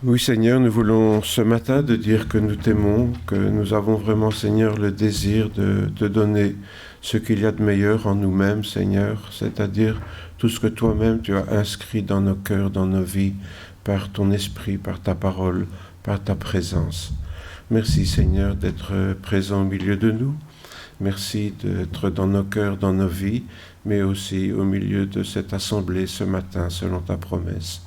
Oui, Seigneur, nous voulons ce matin te dire que nous t'aimons, que nous avons vraiment, Seigneur, le désir de te donner ce qu'il y a de meilleur en nous-mêmes, Seigneur, c'est-à-dire tout ce que toi-même tu as inscrit dans nos cœurs, dans nos vies, par ton esprit, par ta parole, par ta présence. Merci, Seigneur, d'être présent au milieu de nous. Merci d'être dans nos cœurs, dans nos vies, mais aussi au milieu de cette assemblée ce matin, selon ta promesse.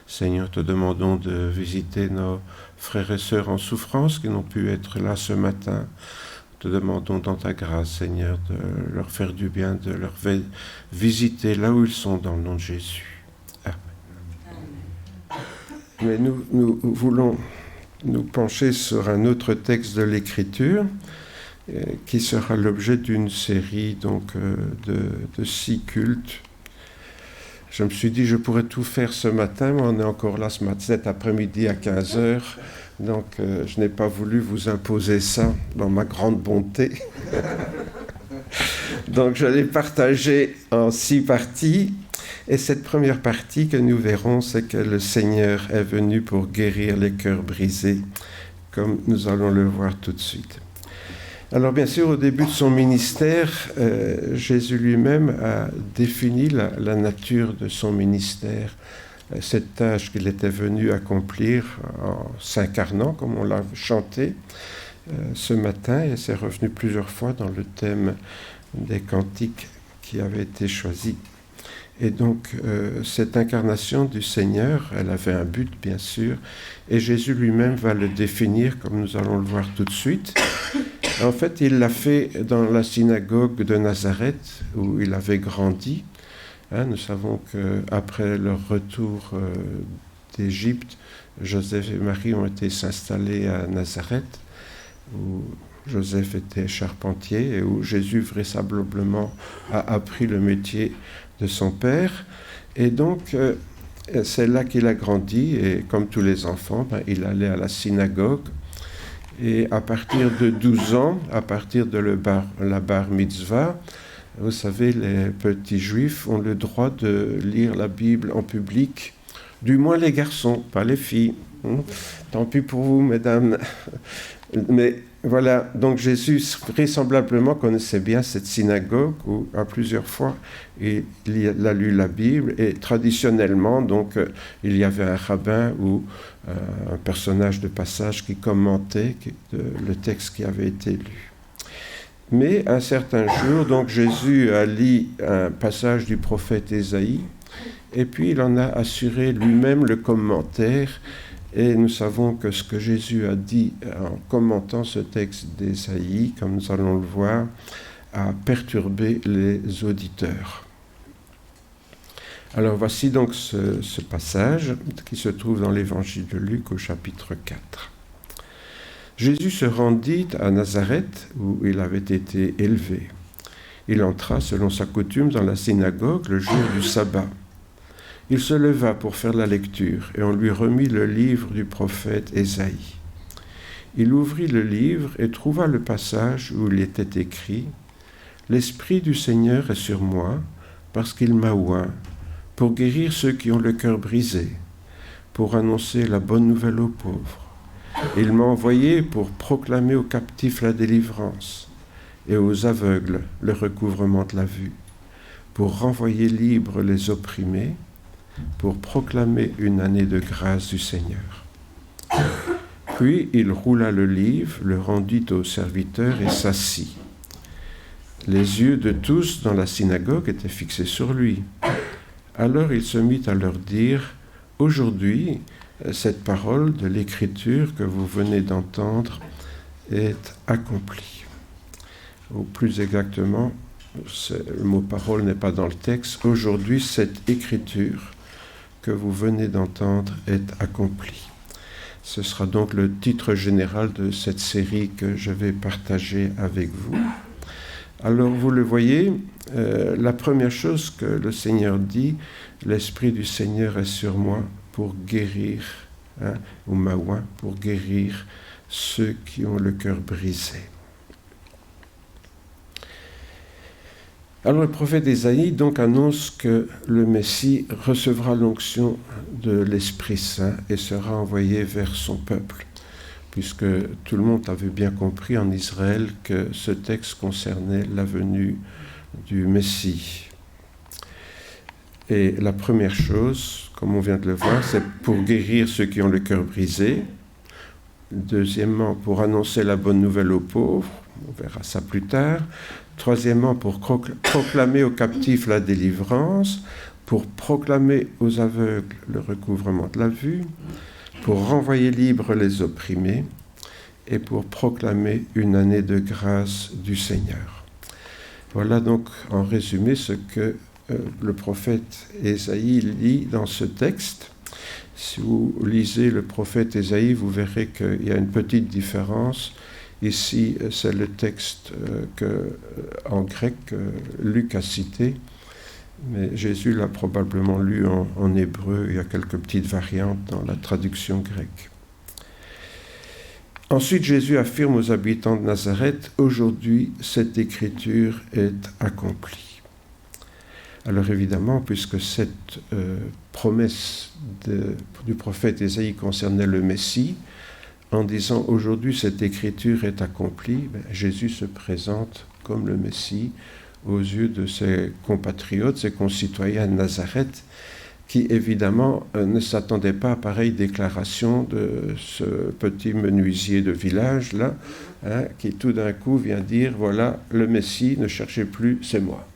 Seigneur, te demandons de visiter nos frères et sœurs en souffrance qui n'ont pu être là ce matin. Te demandons dans ta grâce, Seigneur, de leur faire du bien, de leur visiter là où ils sont dans le nom de Jésus. Amen. Mais nous voulons nous pencher sur un autre texte de l'Écriture qui sera l'objet d'une série donc, de 6 cultes. Je me suis dit, je pourrais tout faire ce matin, mais on est encore là cet après-midi à 15h. Donc, je n'ai pas voulu vous imposer ça dans ma grande bonté. Donc, je l'ai partagé en 6 parties. Et cette première partie que nous verrons, c'est que le Seigneur est venu pour guérir les cœurs brisés, comme nous allons le voir tout de suite. Alors bien sûr, au début de son ministère, Jésus lui-même a défini la nature de son ministère, cette tâche qu'il était venu accomplir en s'incarnant, comme on l'a chanté ce matin, et c'est revenu plusieurs fois dans le thème des cantiques qui avaient été choisis. Et donc, cette incarnation du Seigneur, elle avait un but, bien sûr, et Jésus lui-même va le définir, comme nous allons le voir tout de suite. En fait, il l'a fait dans la synagogue de Nazareth, où il avait grandi. Nous savons qu'après leur retour d'Égypte, Joseph et Marie ont été s'installer à Nazareth, où Joseph était charpentier et où Jésus vraisemblablement a appris le métier de son père. Et donc, c'est là qu'il a grandi, et comme tous les enfants, il allait à la synagogue. Et à partir de 12 ans, à partir de la bar mitzvah, vous savez, les petits juifs ont le droit de lire la Bible en public, du moins les garçons, pas les filles. Tant pis pour vous, mesdames. Mais voilà, donc Jésus vraisemblablement connaissait bien cette synagogue où à plusieurs fois il a lu la Bible, et traditionnellement donc il y avait un rabbin ou un personnage de passage qui commentait le texte qui avait été lu. Mais un certain jour, donc Jésus a lu un passage du prophète Ésaïe, et puis il en a assuré lui-même le commentaire. Et nous savons que ce que Jésus a dit en commentant ce texte d'Ésaïe, comme nous allons le voir, a perturbé les auditeurs. Alors voici donc ce passage qui se trouve dans l'évangile de Luc au chapitre 4. Jésus se rendit à Nazareth où il avait été élevé. Il entra selon sa coutume dans la synagogue le jour du sabbat. Il se leva pour faire la lecture, et on lui remit le livre du prophète Ésaïe. Il ouvrit le livre et trouva le passage où il était écrit « L'Esprit du Seigneur est sur moi, parce qu'il m'a oint, pour guérir ceux qui ont le cœur brisé, pour annoncer la bonne nouvelle aux pauvres. Il m'a envoyé pour proclamer aux captifs la délivrance, et aux aveugles le recouvrement de la vue, pour renvoyer libres les opprimés, pour proclamer une année de grâce du Seigneur. » Puis il roula le livre, le rendit au serviteur et s'assit. Les yeux de tous dans la synagogue étaient fixés sur lui. Alors il se mit à leur dire « Aujourd'hui, cette parole de l'Écriture que vous venez d'entendre est accomplie. » Ou plus exactement, le mot « parole » n'est pas dans le texte. « Aujourd'hui, cette Écriture que vous venez d'entendre est accomplie. » Ce sera donc le titre général de cette série que je vais partager avec vous. Alors vous le voyez, la première chose que le Seigneur dit, l'Esprit du Seigneur est sur moi pour guérir, ou m'a oint, pour guérir ceux qui ont le cœur brisé. Alors le prophète Ésaïe donc annonce que le Messie recevra l'onction de l'Esprit Saint et sera envoyé vers son peuple, puisque tout le monde avait bien compris en Israël que ce texte concernait la venue du Messie. Et la première chose, comme on vient de le voir, c'est pour guérir ceux qui ont le cœur brisé. Deuxièmement, pour annoncer la bonne nouvelle aux pauvres, on verra ça plus tard. Troisièmement, pour proclamer aux captifs la délivrance, pour proclamer aux aveugles le recouvrement de la vue, pour renvoyer libres les opprimés et pour proclamer une année de grâce du Seigneur. Voilà donc en résumé ce que le prophète Ésaïe lit dans ce texte. Si vous lisez le prophète Ésaïe, vous verrez qu'il y a une petite différence. Ici, c'est le texte en grec que Luc a cité, mais Jésus l'a probablement lu en hébreu. Il y a quelques petites variantes dans la traduction grecque. Ensuite, Jésus affirme aux habitants de Nazareth, « Aujourd'hui, cette écriture est accomplie ». Alors évidemment, puisque cette promesse du prophète Ésaïe concernait le Messie, en disant « Aujourd'hui, cette écriture est accomplie », Jésus se présente comme le Messie aux yeux de ses compatriotes, ses concitoyens de Nazareth, qui évidemment ne s'attendaient pas à pareille déclaration de ce petit menuisier de village, là, qui tout d'un coup vient dire « Voilà, le Messie, ne cherchez plus, c'est moi ».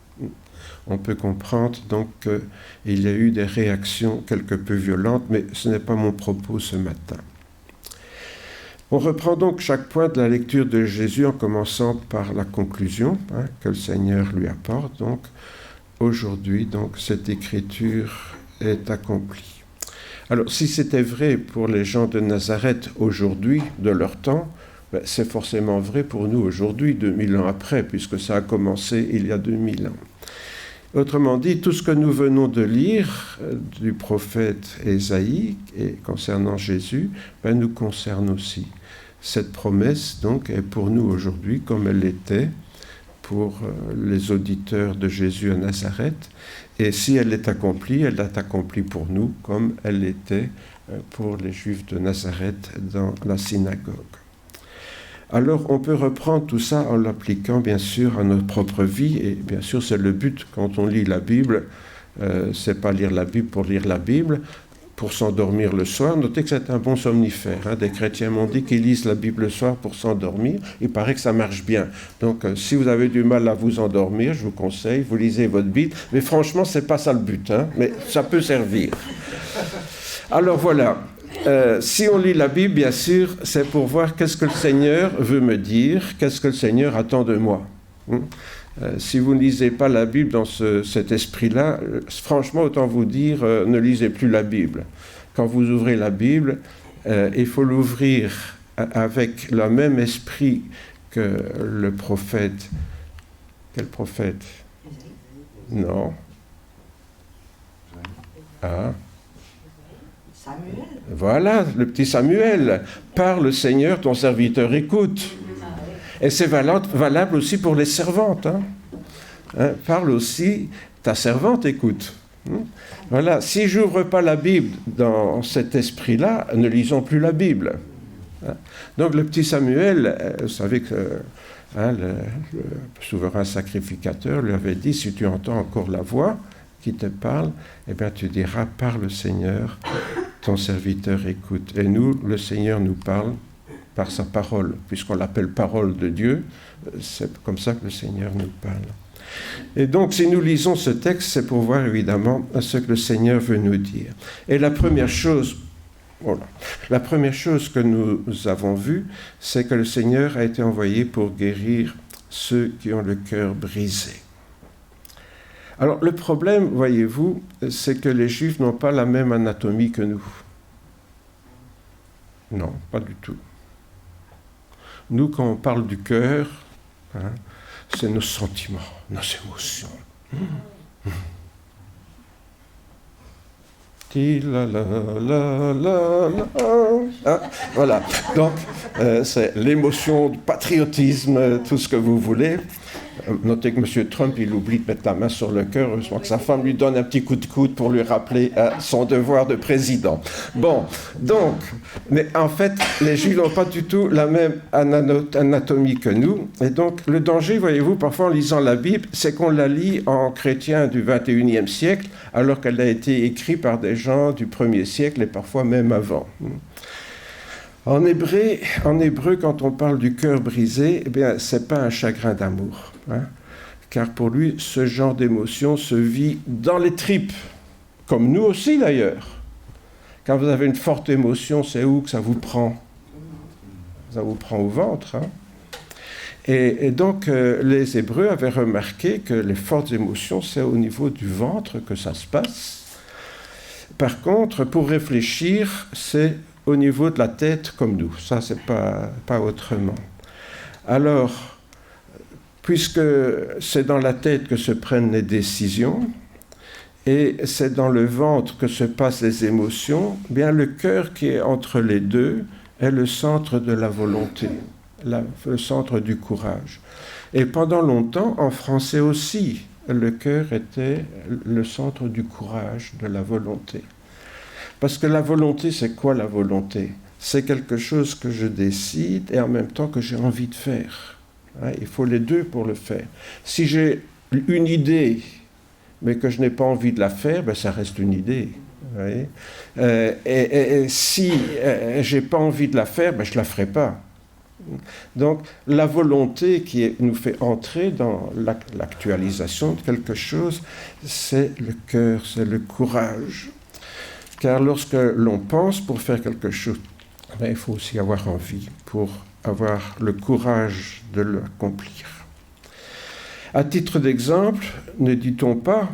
On peut comprendre donc qu'il y a eu des réactions quelque peu violentes, mais ce n'est pas mon propos ce matin. On reprend donc chaque point de la lecture de Jésus en commençant par la conclusion que le Seigneur lui apporte. Donc, aujourd'hui, donc, cette écriture est accomplie. Alors, si c'était vrai pour les gens de Nazareth aujourd'hui, de leur temps, c'est forcément vrai pour nous aujourd'hui, 2000 ans après, puisque ça a commencé il y a 2000 ans. Autrement dit, tout ce que nous venons de lire du prophète Ésaïe et concernant Jésus, nous concerne aussi. Cette promesse, donc, est pour nous aujourd'hui comme elle l'était pour les auditeurs de Jésus à Nazareth. Et si elle est accomplie, elle est accomplie pour nous comme elle l'était pour les Juifs de Nazareth dans la synagogue. Alors, on peut reprendre tout ça en l'appliquant, bien sûr, à notre propre vie. Et bien sûr, c'est le but quand on lit la Bible. C'est pas lire la Bible pour lire la Bible, pour s'endormir le soir. Notez que c'est un bon somnifère. Des chrétiens m'ont dit qu'ils lisent la Bible le soir pour s'endormir. Il paraît que ça marche bien. Donc, si vous avez du mal à vous endormir, je vous conseille, vous lisez votre Bible. Mais franchement, c'est pas ça le but. Mais ça peut servir. Alors, voilà. Si on lit la Bible, bien sûr, c'est pour voir qu'est-ce que le Seigneur veut me dire, qu'est-ce que le Seigneur attend de moi. Si vous ne lisez pas la Bible dans cet esprit-là, franchement, autant vous dire, ne lisez plus la Bible. Quand vous ouvrez la Bible, il faut l'ouvrir avec le même esprit que le prophète. Quel prophète? Non. Ah. Samuel. Voilà, le petit Samuel. Parle, Seigneur, ton serviteur écoute. Et c'est valable aussi pour les servantes. Parle aussi, ta servante écoute. Voilà, si je n'ouvre pas la Bible dans cet esprit-là, ne lisons plus la Bible. Donc le petit Samuel, vous savez que le souverain sacrificateur lui avait dit, si tu entends encore la voix qui te parle, eh bien tu diras, parle Seigneur, ton serviteur écoute. Et nous, le Seigneur nous parle par sa parole, puisqu'on l'appelle parole de Dieu, c'est comme ça que le Seigneur nous parle. Et donc, si nous lisons ce texte, c'est pour voir évidemment ce que le Seigneur veut nous dire. Et la première chose que nous avons vue, c'est que le Seigneur a été envoyé pour guérir ceux qui ont le cœur brisé. Alors, le problème, voyez-vous, c'est que les Juifs n'ont pas la même anatomie que nous. Non, pas du tout. Nous, quand on parle du cœur, c'est nos sentiments, nos émotions. Voilà, donc c'est l'émotion, le patriotisme, tout ce que vous voulez. Notez que M. Trump, il oublie de mettre la main sur le cœur, heureusement que sa femme lui donne un petit coup de coude pour lui rappeler son devoir de président. Bon, donc, mais en fait, les Juifs n'ont pas du tout la même anatomie que nous. Et donc, le danger, voyez-vous, parfois en lisant la Bible, c'est qu'on la lit en chrétien du 21e siècle, alors qu'elle a été écrite par des gens du 1er siècle et parfois même avant. En hébreu, quand on parle du cœur brisé, eh bien, ce n'est pas un chagrin d'amour. Hein, car pour lui, ce genre d'émotion se vit dans les tripes, comme nous aussi d'ailleurs. Quand vous avez une forte émotion, c'est où que ça vous prend? Ça vous prend au ventre. Hein. Et donc, les Hébreux avaient remarqué que les fortes émotions, c'est au niveau du ventre que ça se passe. Par contre, pour réfléchir, c'est au niveau de la tête comme nous. Ça, c'est pas autrement. Alors, puisque c'est dans la tête que se prennent les décisions, et c'est dans le ventre que se passent les émotions, bien le cœur qui est entre les deux est le centre de la volonté, le centre du courage. Et pendant longtemps, en français aussi, le cœur était le centre du courage, de la volonté. Parce que la volonté, c'est quoi la volonté? C'est quelque chose que je décide et en même temps que j'ai envie de faire. Hein, il faut les deux pour le faire. Si j'ai une idée, mais que je n'ai pas envie de la faire, ben ça reste une idée. Vous voyez, et si je n'ai pas envie de la faire, ben je ne la ferai pas. Donc la volonté qui nous fait entrer dans l'actualisation de quelque chose, c'est le cœur, c'est le courage. Car lorsque l'on pense pour faire quelque chose, ben, il faut aussi avoir envie pour avoir le courage de l'accomplir. À titre d'exemple, ne dit-on pas,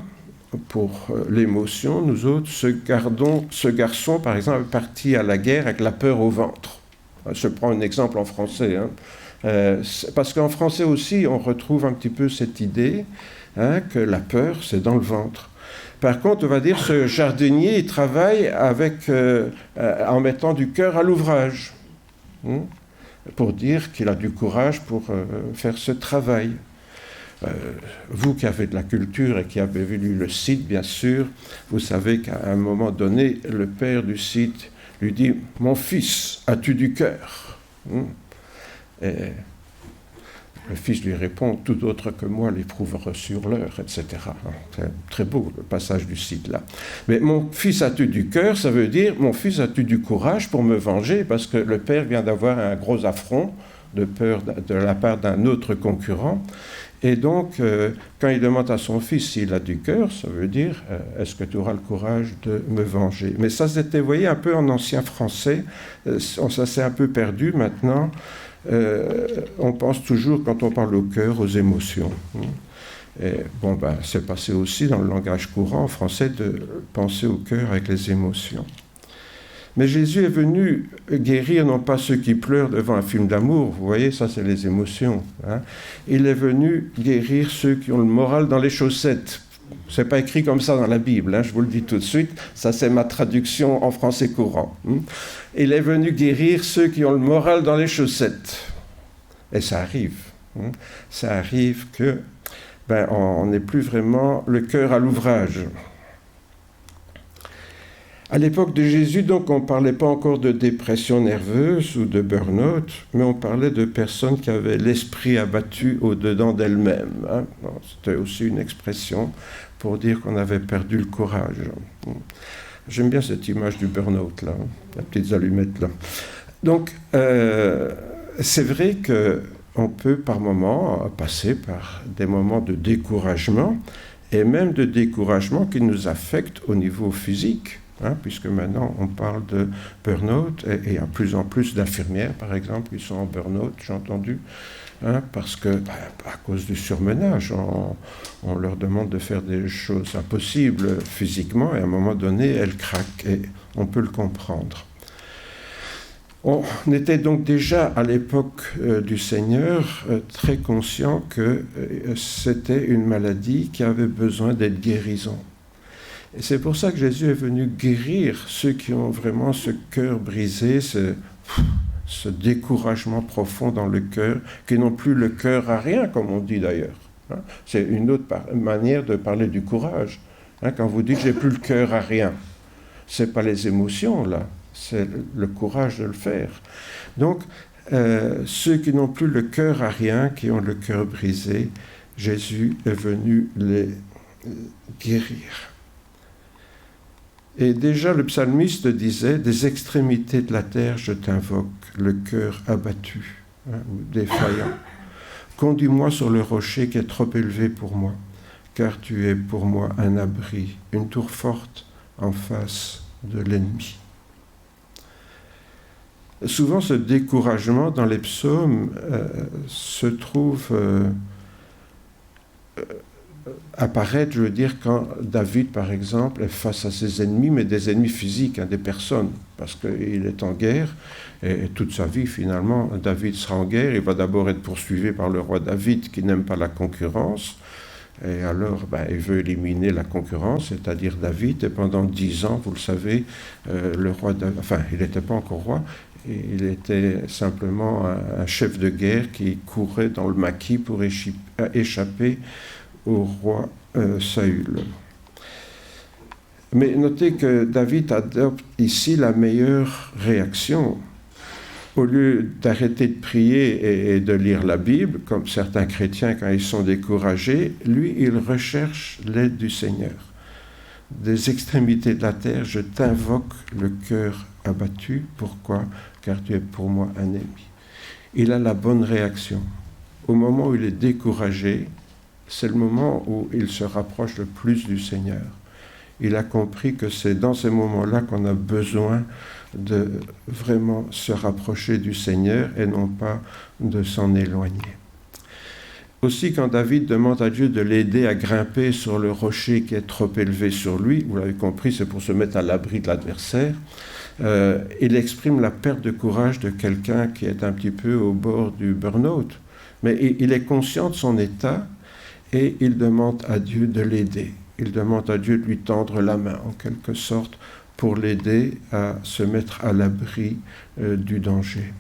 pour l'émotion, nous autres, ce garçon, par exemple, est parti à la guerre avec la peur au ventre. Je prends un exemple en français. Hein. Parce qu'en français aussi, on retrouve un petit peu cette idée hein, que la peur, c'est dans le ventre. Par contre, on va dire ce jardinier, il travaille en mettant du cœur à l'ouvrage, pour dire qu'il a du courage pour faire ce travail. Vous qui avez de la culture et qui avez lu le Cid, bien sûr, vous savez qu'à un moment donné, le père du Cid lui dit « Mon fils, as-tu du cœur » Et le fils lui répond « Tout autre que moi l'éprouvera sur l'heure, etc. » C'est très beau le passage du Cid là. Mais « Mon fils, as-tu du cœur » ça veut dire « Mon fils, as-tu du courage pour me venger » parce que le père vient d'avoir un gros affront de peur de la part d'un autre concurrent. Et donc, quand il demande à son fils s'il a du cœur, ça veut dire est-ce que tu auras le courage de me venger? Mais ça, c'était, vous voyez, un peu en ancien français. Ça s'est un peu perdu maintenant. On pense toujours, quand on parle au cœur, aux émotions. Et bon, ben, c'est passé aussi dans le langage courant en français de penser au cœur avec les émotions. Mais Jésus est venu guérir non pas ceux qui pleurent devant un film d'amour, vous voyez, ça c'est les émotions. Hein. Il est venu guérir ceux qui ont le moral dans les chaussettes. C'est pas écrit comme ça dans la Bible, hein, je vous le dis tout de suite, ça c'est ma traduction en français courant. Il est venu guérir ceux qui ont le moral dans les chaussettes. Et ça arrive. Ça arrive que on n'est plus vraiment le cœur à l'ouvrage. À l'époque de Jésus, donc, on ne parlait pas encore de dépression nerveuse ou de burn-out, mais on parlait de personnes qui avaient l'esprit abattu au-dedans d'elles-mêmes. Hein. C'était aussi une expression pour dire qu'on avait perdu le courage. J'aime bien cette image du burn-out, là, la petite allumette, là. Donc, c'est vrai qu'on peut par moments passer par des moments de découragement, et même de découragement qui nous affectent au niveau physique. Hein, puisque maintenant on parle de burn-out et il y a plus en plus d'infirmières, par exemple, qui sont en burn-out, j'ai entendu, hein, parce que, à cause du surmenage, on leur demande de faire des choses impossibles physiquement et à un moment donné, elles craquent et on peut le comprendre. On était donc déjà à l'époque du Seigneur très conscient que c'était une maladie qui avait besoin d'être guérison. Et c'est pour ça que Jésus est venu guérir ceux qui ont vraiment ce cœur brisé, ce découragement profond dans le cœur, qui n'ont plus le cœur à rien, comme on dit d'ailleurs. Hein. C'est une autre manière de parler du courage. Hein, quand vous dites « j'ai plus le cœur à rien », ce n'est pas les émotions, là, c'est le courage de le faire. Donc, ceux qui n'ont plus le cœur à rien, qui ont le cœur brisé, Jésus est venu les guérir. Et déjà le psalmiste disait « Des extrémités de la terre, je t'invoque, le cœur abattu, hein, ou défaillant. Conduis-moi sur le rocher qui est trop élevé pour moi, car tu es pour moi un abri, une tour forte en face de l'ennemi. » Souvent, ce découragement dans les psaumes se trouve apparaître, je veux dire, quand David, par exemple, est face à ses ennemis, mais des ennemis physiques, hein, des personnes, parce qu'il est en guerre, et toute sa vie, finalement, David sera en guerre. Il va d'abord être poursuivi par le roi David, qui n'aime pas la concurrence, et alors, il veut éliminer la concurrence, c'est-à-dire David, et pendant 10 ans, vous le savez, le roi David, enfin, il n'était pas encore roi, il était simplement un chef de guerre qui courait dans le maquis pour échapper au roi Saül. Mais notez que David adopte ici la meilleure réaction. Au lieu d'arrêter de prier et de lire la Bible, comme certains chrétiens quand ils sont découragés, lui, il recherche l'aide du Seigneur. Des extrémités de la terre, je t'invoque le cœur abattu. Pourquoi ? Car tu es pour moi un ennemi. Il a la bonne réaction. Au moment où il est découragé, c'est le moment où il se rapproche le plus du Seigneur. Il a compris que c'est dans ces moments-là qu'on a besoin de vraiment se rapprocher du Seigneur et non pas de s'en éloigner. Aussi, quand David demande à Dieu de l'aider à grimper sur le rocher qui est trop élevé sur lui, vous l'avez compris, c'est pour se mettre à l'abri de l'adversaire, il exprime la perte de courage de quelqu'un qui est un petit peu au bord du burn-out. Mais il est conscient de son état et il demande à Dieu de l'aider. Il demande à Dieu de lui tendre la main, en quelque sorte, pour l'aider à se mettre à l'abri du danger.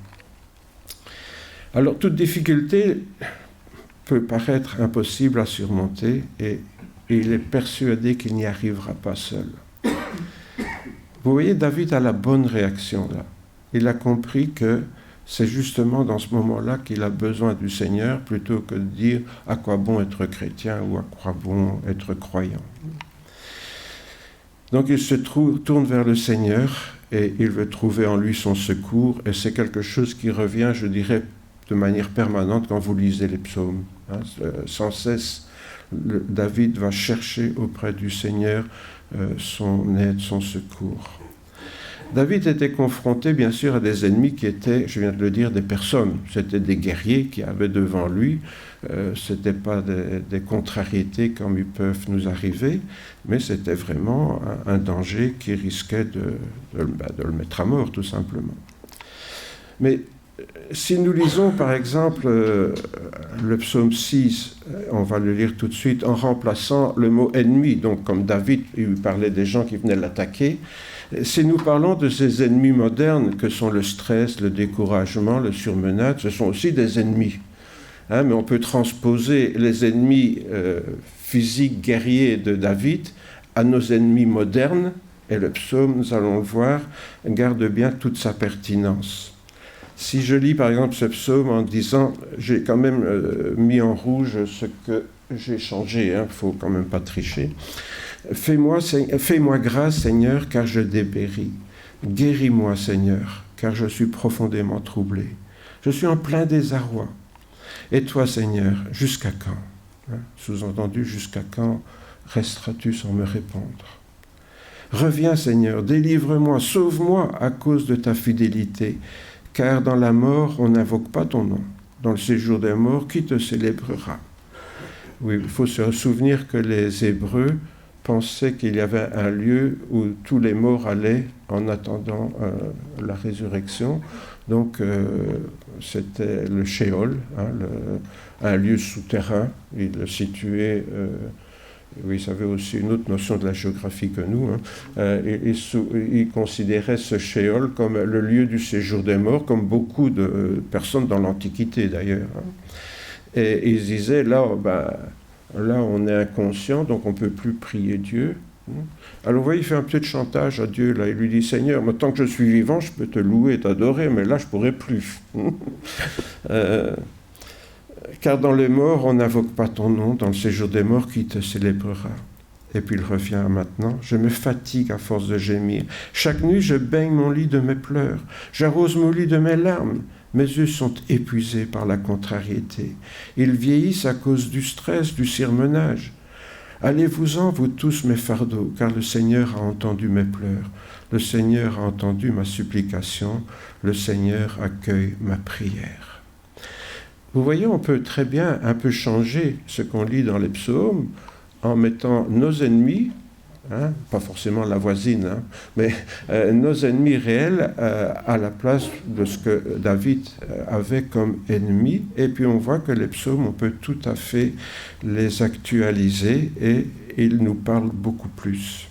Alors, toute difficulté peut paraître impossible à surmonter et il est persuadé qu'il n'y arrivera pas seul. Vous voyez, David a la bonne réaction là. Il a compris que c'est justement dans ce moment-là qu'il a besoin du Seigneur plutôt que de dire « à quoi bon être chrétien » ou « à quoi bon être croyant ». Donc il se tourne vers le Seigneur et il veut trouver en lui son secours et c'est quelque chose qui revient, je dirais, de manière permanente quand vous lisez les psaumes. Hein, sans cesse, David va chercher auprès du Seigneur son aide, son secours. David était confronté, bien sûr, à des ennemis qui étaient, je viens de le dire, des personnes. C'était des guerriers qui avaient devant lui. Ce n'était pas des contrariétés comme ils peuvent nous arriver, mais c'était vraiment un danger qui risquait de le mettre à mort, tout simplement. Mais si nous lisons, par exemple, le psaume 6, on va le lire tout de suite, en remplaçant le mot « ennemi », donc comme David, il parlait des gens qui venaient l'attaquer. Si nous parlons de ces ennemis modernes que sont le stress, le découragement, le surmenage, ce sont aussi des ennemis. Hein, mais on peut transposer les ennemis physiques, guerriers de David à nos ennemis modernes, et le psaume, nous allons le voir, garde bien toute sa pertinence. Si je lis par exemple ce psaume en disant, j'ai quand même mis en rouge ce que j'ai changé, hein, faut quand même pas tricher. Fais-moi grâce, Seigneur, car je dépéris. Guéris-moi, Seigneur, car je suis profondément troublé. Je suis en plein désarroi. Et toi, Seigneur, jusqu'à quand ? Sous-entendu, jusqu'à quand resteras-tu sans me répondre ? Reviens, Seigneur, délivre-moi, sauve-moi à cause de ta fidélité, car dans la mort, on n'invoque pas ton nom. Dans le séjour des morts, qui te célébrera ? Oui, il faut se souvenir que les Hébreux pensaient qu'il y avait un lieu où tous les morts allaient en attendant la résurrection. Donc, c'était le Sheol, hein, un lieu souterrain. Il le situait, vous savez aussi une autre notion de la géographie que nous. Hein. Il considérait ce Sheol comme le lieu du séjour des morts, comme beaucoup de personnes dans l'Antiquité d'ailleurs. Hein. Et ils disaient, là, on est inconscient, donc on ne peut plus prier Dieu. Alors vous voyez, il fait un petit chantage à Dieu, là. Il lui dit, Seigneur, tant que je suis vivant, je peux te louer et t'adorer, mais là, je ne pourrai plus. Car dans les morts, on n'invoque pas ton nom, dans le séjour des morts, qui te célébrera. Et puis il revient maintenant. Je me fatigue à force de gémir. Chaque nuit, je baigne mon lit de mes pleurs. J'arrose mon lit de mes larmes. Mes yeux sont épuisés par la contrariété. Ils vieillissent à cause du stress, du surmenage. Allez-vous-en, vous tous mes fardeaux, car le Seigneur a entendu mes pleurs. Le Seigneur a entendu ma supplication. Le Seigneur accueille ma prière. Vous voyez, on peut très bien un peu changer ce qu'on lit dans les psaumes en mettant nos ennemis, pas forcément la voisine, mais nos ennemis réels à la place de ce que David avait comme ennemi. Et puis on voit que les psaumes, on peut tout à fait les actualiser et ils nous parlent beaucoup plus.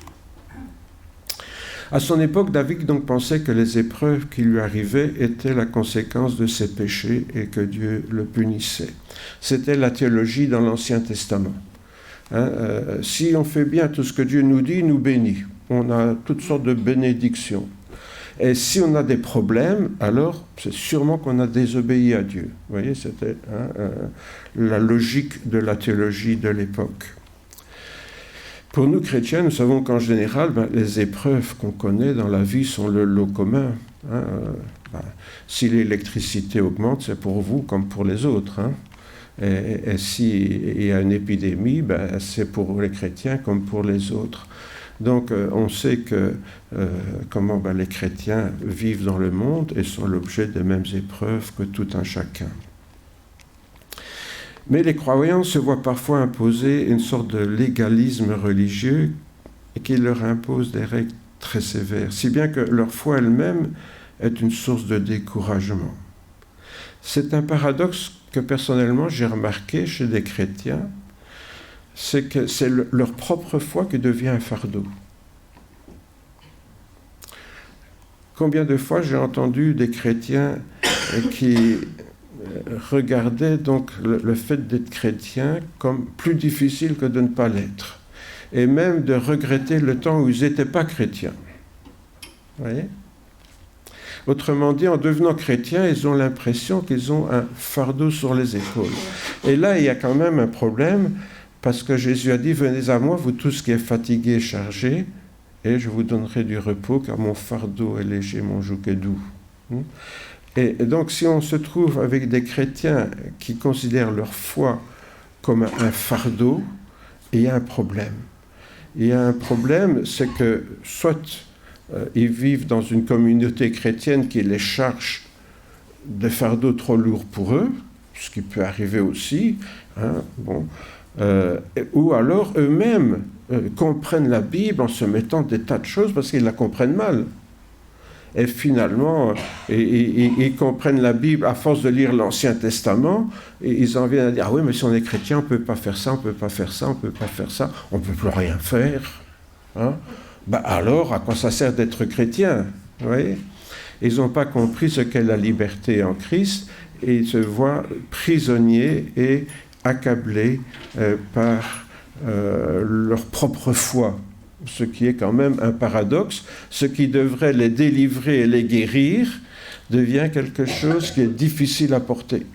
À son époque, David donc pensait que les épreuves qui lui arrivaient étaient la conséquence de ses péchés et que Dieu le punissait. C'était la théologie dans l'Ancien Testament. Si on fait bien tout ce que Dieu nous dit, il nous bénit. On a toutes sortes de bénédictions. Et si on a des problèmes, alors c'est sûrement qu'on a désobéi à Dieu. Vous voyez, c'était la logique de la théologie de l'époque. Pour nous chrétiens, nous savons qu'en général, les épreuves qu'on connaît dans la vie sont le lot commun. Si l'électricité augmente, c'est pour vous comme pour les autres. Et s'il y a une épidémie, c'est pour les chrétiens comme pour les autres. Donc on sait que comment les chrétiens vivent dans le monde et sont l'objet des mêmes épreuves que tout un chacun. Mais les croyants se voient parfois imposer une sorte de légalisme religieux qui leur impose des règles très sévères, si bien que leur foi elle-même est une source de découragement. C'est un paradoxe que personnellement j'ai remarqué chez des chrétiens, c'est que c'est leur propre foi qui devient un fardeau. Combien de fois j'ai entendu des chrétiens qui regardaient donc le fait d'être chrétien comme plus difficile que de ne pas l'être, et même de regretter le temps où ils n'étaient pas chrétiens. Vous voyez ? Autrement dit, en devenant chrétiens, ils ont l'impression qu'ils ont un fardeau sur les épaules. Et là, il y a quand même un problème, parce que Jésus a dit, « Venez à moi, vous tous qui êtes fatigués et chargés, et je vous donnerai du repos, car mon fardeau est léger, mon joug est doux. » Et donc, si on se trouve avec des chrétiens qui considèrent leur foi comme un fardeau, il y a un problème. Il y a un problème, c'est que soit ils vivent dans une communauté chrétienne qui les charge de fardeaux trop lourds pour eux, ce qui peut arriver aussi, ou alors eux-mêmes comprennent la Bible en se mettant des tas de choses parce qu'ils la comprennent mal. Et finalement, ils comprennent la Bible à force de lire l'Ancien Testament, et ils en viennent à dire « Ah oui, mais si on est chrétien, on ne peut pas faire ça, on ne peut pas faire ça, on ne peut pas faire ça, on ne peut plus rien faire. » Alors, à quoi ça sert d'être chrétien? Vous voyez? Ils n'ont pas compris ce qu'est la liberté en Christ, et ils se voient prisonniers et accablés par leur propre foi. Ce qui est quand même un paradoxe. Ce qui devrait les délivrer et les guérir devient quelque chose qui est difficile à porter.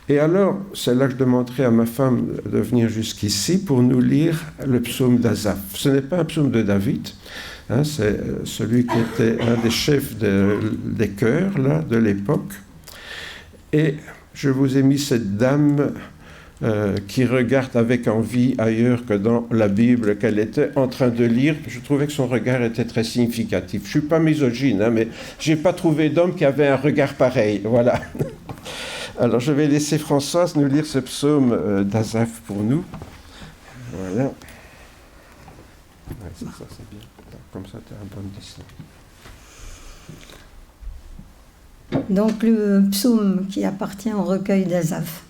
Et alors, c'est là que je demanderai à ma femme de venir jusqu'ici pour nous lire le psaume d'Asaph. Ce n'est pas un psaume de David, c'est celui qui était un des chefs des chœurs de l'époque. Et je vous ai mis cette dame qui regarde avec envie ailleurs que dans la Bible qu'elle était en train de lire. Je trouvais que son regard était très significatif. Je ne suis pas misogyne, mais je n'ai pas trouvé d'homme qui avait un regard pareil. Voilà. Alors je vais laisser Françoise nous lire ce psaume d'Asaph pour nous. Voilà. Ouais, c'est ça, c'est bien. Comme ça, tu as un bon distance. Donc le psaume qui appartient au recueil d'Asaph.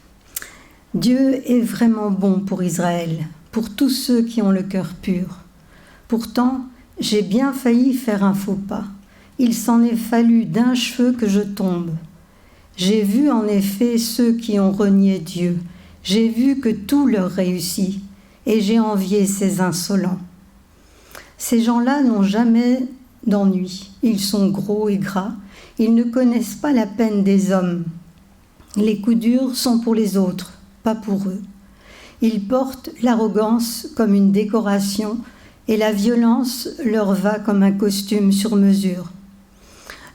Dieu est vraiment bon pour Israël, pour tous ceux qui ont le cœur pur. Pourtant, j'ai bien failli faire un faux pas. Il s'en est fallu d'un cheveu que je tombe. J'ai vu en effet ceux qui ont renié Dieu. J'ai vu que tout leur réussit, et j'ai envié ces insolents. Ces gens-là n'ont jamais d'ennui. Ils sont gros et gras. Ils ne connaissent pas la peine des hommes. Les coups durs sont pour les autres, pas pour eux. Ils portent l'arrogance comme une décoration et la violence leur va comme un costume sur mesure.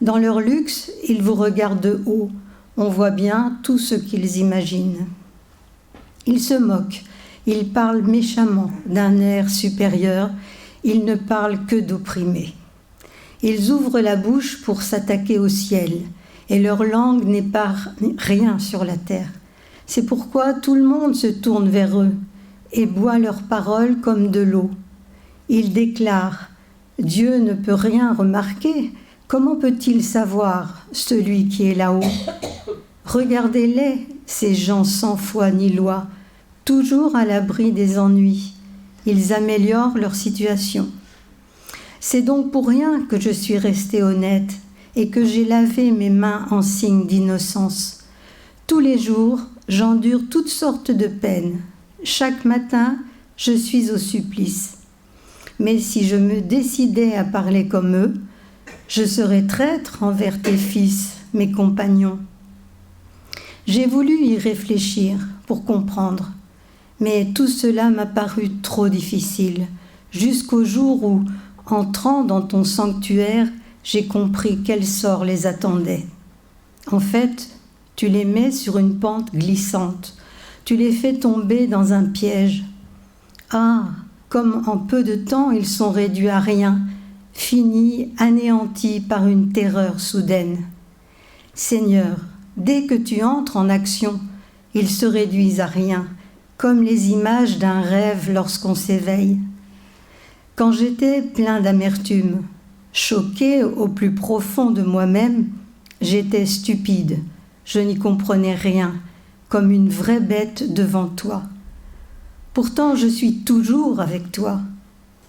Dans leur luxe, ils vous regardent de haut. On voit bien tout ce qu'ils imaginent. Ils se moquent. Ils parlent méchamment, d'un air supérieur. Ils ne parlent que d'opprimés. Ils ouvrent la bouche pour s'attaquer au ciel, et leur langue n'épare rien sur la terre. C'est pourquoi tout le monde se tourne vers eux et boit leurs paroles comme de l'eau. Ils déclarent « Dieu ne peut rien remarquer. Comment peut-il savoir, celui qui est là-haut ?» Regardez-les, ces gens sans foi ni loi, toujours à l'abri des ennuis. Ils améliorent leur situation. C'est donc pour rien que je suis restée honnête et que j'ai lavé mes mains en signe d'innocence. Tous les jours, j'endure toutes sortes de peines. Chaque matin, je suis au supplice. Mais si je me décidais à parler comme eux, je serais traître envers tes fils, mes compagnons. J'ai voulu y réfléchir pour comprendre, mais tout cela m'a paru trop difficile, jusqu'au jour où, entrant dans ton sanctuaire, j'ai compris quel sort les attendait. En fait, tu les mets sur une pente glissante, tu les fais tomber dans un piège. Ah, comme en peu de temps ils sont réduits à rien, finis, anéantis par une terreur soudaine. Seigneur, dès que tu entres en action, ils se réduisent à rien, comme les images d'un rêve lorsqu'on s'éveille. Quand j'étais plein d'amertume, choqué au plus profond de moi-même, j'étais stupide, je n'y comprenais rien, comme une vraie bête devant toi. Pourtant, je suis toujours avec toi.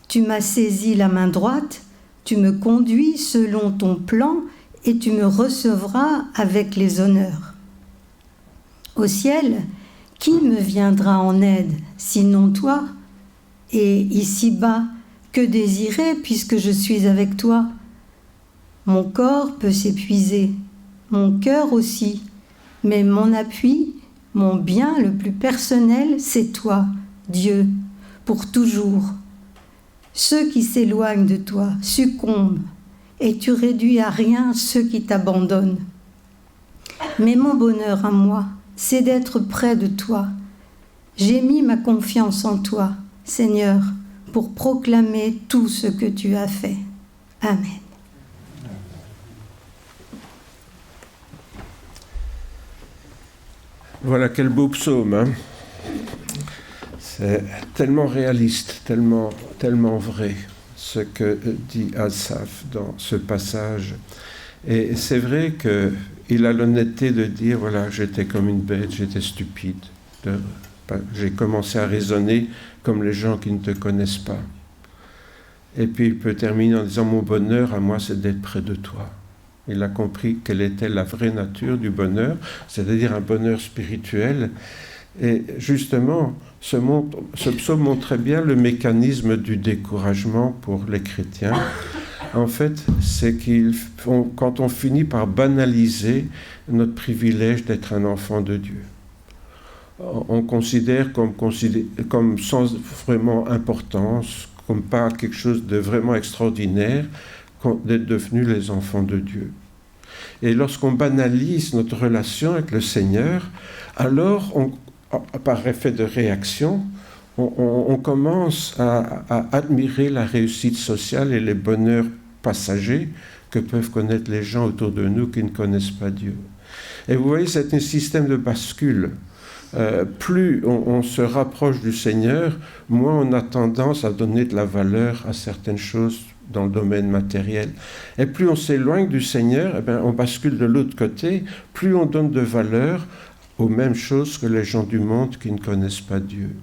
Tu m'as saisi la main droite, tu me conduis selon ton plan et tu me recevras avec les honneurs. Au ciel, qui me viendra en aide, sinon toi? Et ici-bas, que désirer puisque je suis avec toi? Mon corps peut s'épuiser, mon cœur aussi, mais mon appui, mon bien le plus personnel, c'est toi, Dieu, pour toujours. Ceux qui s'éloignent de toi succombent, et tu réduis à rien ceux qui t'abandonnent. Mais mon bonheur à moi, c'est d'être près de toi. J'ai mis ma confiance en toi, Seigneur, pour proclamer tout ce que tu as fait. Amen. Voilà quel beau psaume, hein. C'est tellement réaliste, tellement vrai, ce que dit Asaph dans ce passage. Et c'est vrai qu'il a l'honnêteté de dire, voilà, j'étais comme une bête, j'étais stupide. J'ai commencé à raisonner comme les gens qui ne te connaissent pas. Et puis il peut terminer en disant, mon bonheur à moi, c'est d'être près de toi. Il a compris quelle était la vraie nature du bonheur, c'est-à-dire un bonheur spirituel. Et justement, ce psaume montre bien le mécanisme du découragement pour les chrétiens. En fait, c'est quand on finit par banaliser notre privilège d'être un enfant de Dieu. On considère comme sans vraiment importance, comme pas quelque chose de vraiment extraordinaire, d'être devenus les enfants de Dieu. Et lorsqu'on banalise notre relation avec le Seigneur, alors, par effet de réaction, on commence à admirer la réussite sociale et les bonheurs passagers que peuvent connaître les gens autour de nous qui ne connaissent pas Dieu. Et vous voyez, c'est un système de bascule. Plus on se rapproche du Seigneur, moins on a tendance à donner de la valeur à certaines choses dans le domaine matériel. Et plus on s'éloigne du Seigneur, on bascule de l'autre côté, plus on donne de valeur aux mêmes choses que les gens du monde qui ne connaissent pas Dieu.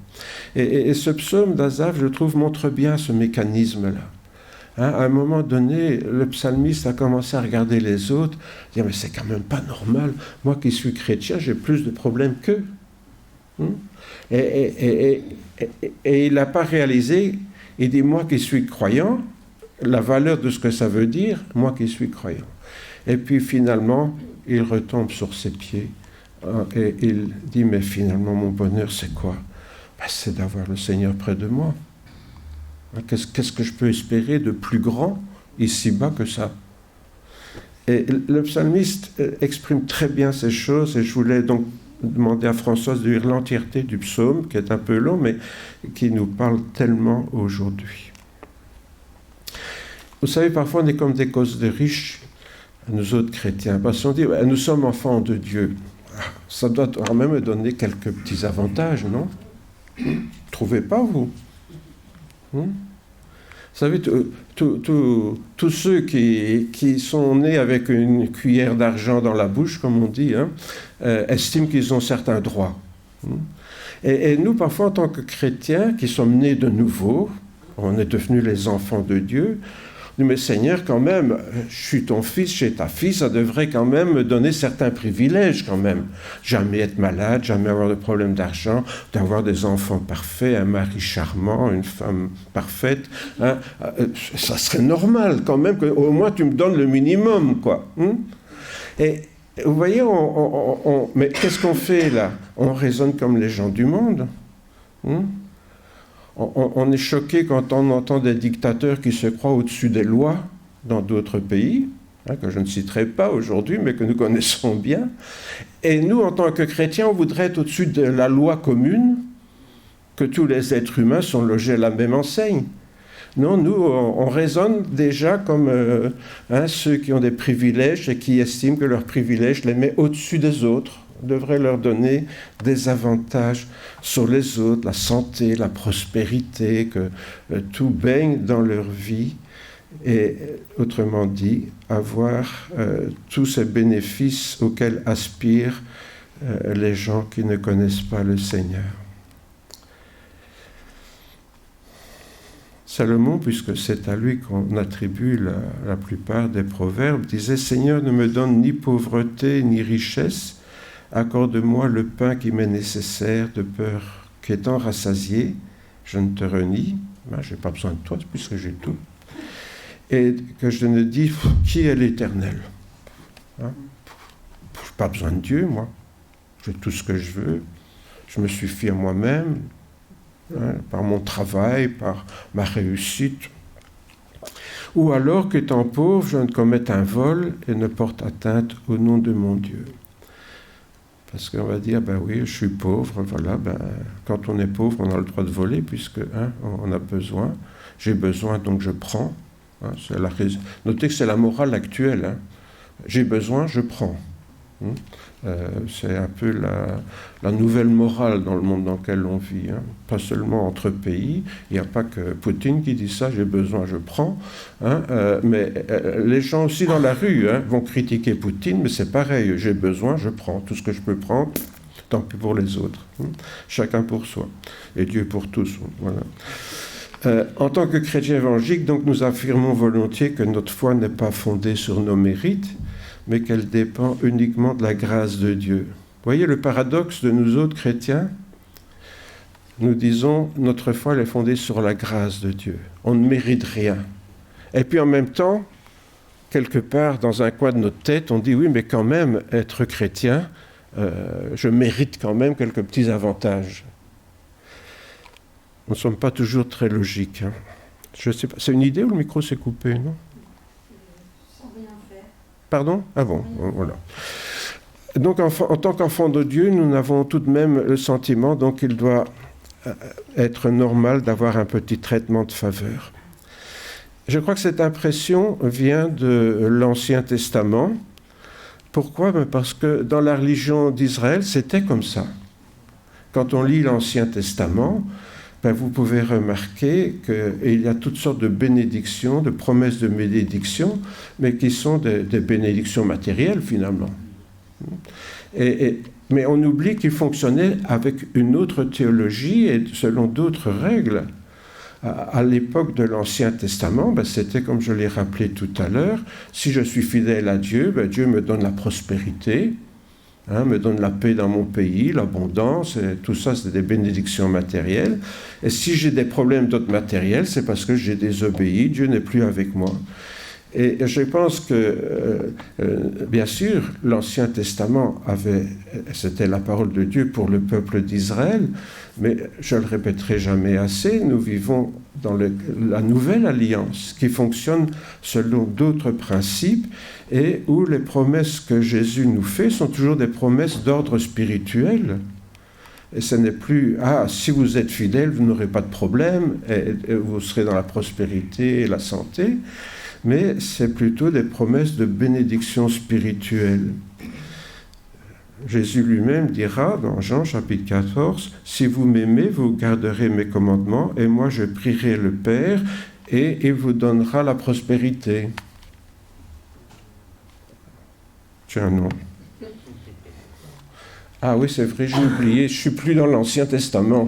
Et ce psaume d'Asaph, je trouve, montre bien ce mécanisme-là. À un moment donné, le psalmiste a commencé à regarder les autres, dire mais c'est quand même pas normal, moi qui suis chrétien, j'ai plus de problèmes qu'eux. Et il n'a pas réalisé, il dit moi qui suis croyant, la valeur de ce que ça veut dire, moi qui suis croyant. Et puis finalement, il retombe sur ses pieds et il dit mais finalement mon bonheur c'est quoi? C'est d'avoir le Seigneur près de moi. Qu'est-ce que je peux espérer de plus grand ici-bas que ça? Et le psalmiste exprime très bien ces choses, et je voulais donc demander à Françoise de lire l'entièreté du psaume, qui est un peu long, mais qui nous parle tellement aujourd'hui. Vous savez, parfois on est comme des causes de riches, nous autres chrétiens, parce qu'on dit nous sommes enfants de Dieu. Ça doit quand même donner quelques petits avantages, non? Trouvez pas, vous? Vous savez, tous ceux qui sont nés avec une cuillère d'argent dans la bouche, comme on dit, estiment qu'ils ont certains droits. Et nous, parfois, en tant que chrétiens, qui sommes nés de nouveau, on est devenus les enfants de Dieu, nous, mais Seigneur, quand même, je suis ton fils, je suis ta fille, ça devrait quand même me donner certains privilèges, quand même. Jamais être malade, jamais avoir de problème d'argent, d'avoir des enfants parfaits, un mari charmant, une femme parfaite. Ça serait normal, quand même, qu'au moins tu me donnes le minimum, quoi. Et vous voyez, mais qu'est-ce qu'on fait, là? On raisonne comme les gens du monde. On est choqué quand on entend des dictateurs qui se croient au-dessus des lois dans d'autres pays, que je ne citerai pas aujourd'hui, mais que nous connaissons bien. Et nous, en tant que chrétiens, on voudrait être au-dessus de la loi commune, que tous les êtres humains sont logés à la même enseigne. Non, nous, on raisonne déjà comme ceux qui ont des privilèges et qui estiment que leurs privilèges les met au-dessus des autres. Devrait leur donner des avantages sur les autres, la santé, la prospérité, que tout baigne dans leur vie, et autrement dit, avoir tous ces bénéfices auxquels aspirent les gens qui ne connaissent pas le Seigneur. Salomon, puisque c'est à lui qu'on attribue la plupart des proverbes, disait « Seigneur, ne me donne ni pauvreté ni richesse, accorde-moi le pain qui m'est nécessaire, de peur qu'étant rassasié, je ne te renie. » Je n'ai pas besoin de toi puisque j'ai tout. Et que je ne dis qui est l'Éternel. Je n'ai pas besoin de Dieu, moi. J'ai tout ce que je veux. Je me suffis à moi-même, par mon travail, par ma réussite. Ou alors qu'étant pauvre, je ne commette un vol et ne porte atteinte au nom de mon Dieu. Parce qu'on va dire, oui, je suis pauvre, voilà, quand on est pauvre, on a le droit de voler, puisque on a besoin. J'ai besoin, donc je prends. Notez que c'est la morale actuelle. J'ai besoin, je prends. C'est un peu la nouvelle morale dans le monde dans lequel on vit. Pas seulement entre pays, il n'y a pas que Poutine qui dit ça, j'ai besoin, je prends. Mais les gens aussi dans la rue vont critiquer Poutine, mais c'est pareil, j'ai besoin, je prends. Tout ce que je peux prendre, tant pis pour les autres. Chacun pour soi. Et Dieu pour tous. Voilà. En tant que chrétiens évangéliques, donc, nous affirmons volontiers que notre foi n'est pas fondée sur nos mérites, mais qu'elle dépend uniquement de la grâce de Dieu. Vous voyez le paradoxe de nous autres chrétiens? Nous disons, notre foi elle est fondée sur la grâce de Dieu. On ne mérite rien. Et puis en même temps, quelque part dans un coin de notre tête, on dit, oui, mais quand même, être chrétien, je mérite quand même quelques petits avantages. Nous ne sommes pas toujours très logiques. Je sais pas. C'est une idée ou le micro s'est coupé, non? Pardon? Ah bon, voilà. Donc, en tant qu'enfant de Dieu, nous avons tout de même le sentiment donc qu'il doit être normal d'avoir un petit traitement de faveur. Je crois que cette impression vient de l'Ancien Testament. Pourquoi? Parce que dans la religion d'Israël, c'était comme ça. Quand on lit l'Ancien Testament, vous pouvez remarquer qu'il y a toutes sortes de bénédictions, de promesses de bénédictions, mais qui sont des bénédictions matérielles finalement. Mais on oublie qu'ils fonctionnaient avec une autre théologie et selon d'autres règles. À l'époque de l'Ancien Testament, c'était comme je l'ai rappelé tout à l'heure, si je suis fidèle à Dieu, Dieu me donne la prospérité, me donne la paix dans mon pays, l'abondance, et tout ça, c'est des bénédictions matérielles. Et si j'ai des problèmes d'autres matériels, c'est parce que j'ai désobéi, Dieu n'est plus avec moi. Et je pense que, bien sûr, l'Ancien Testament c'était la parole de Dieu pour le peuple d'Israël, mais je le répéterai jamais assez, nous vivons dans la nouvelle alliance qui fonctionne selon d'autres principes et où les promesses que Jésus nous fait sont toujours des promesses d'ordre spirituel. Et ce n'est plus, si vous êtes fidèle, vous n'aurez pas de problème, et vous serez dans la prospérité et la santé, mais c'est plutôt des promesses de bénédiction spirituelle. Jésus lui-même dira dans Jean chapitre 14, « Si vous m'aimez, vous garderez mes commandements, et moi je prierai le Père, et il vous donnera la prospérité. » Tiens, non. Ah oui, c'est vrai, j'ai oublié, je ne suis plus dans l'Ancien Testament.